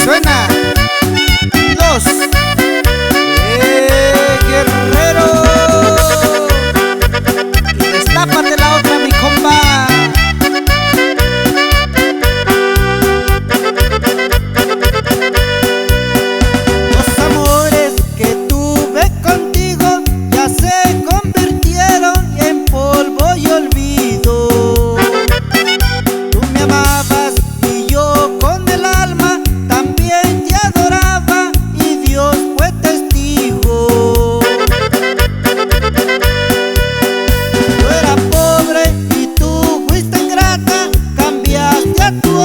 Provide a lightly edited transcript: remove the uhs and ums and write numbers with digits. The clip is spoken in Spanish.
Suena los Guerrero. Y destápate la otra, mi compa. Los amores que tuve contigo ya se convirtieron en polvo y olvido. Tú me amabas y yo con el alma también te adoraba, y Dios fue testigo. Yo era pobre y tú fuiste ingrata, cambiaste a tu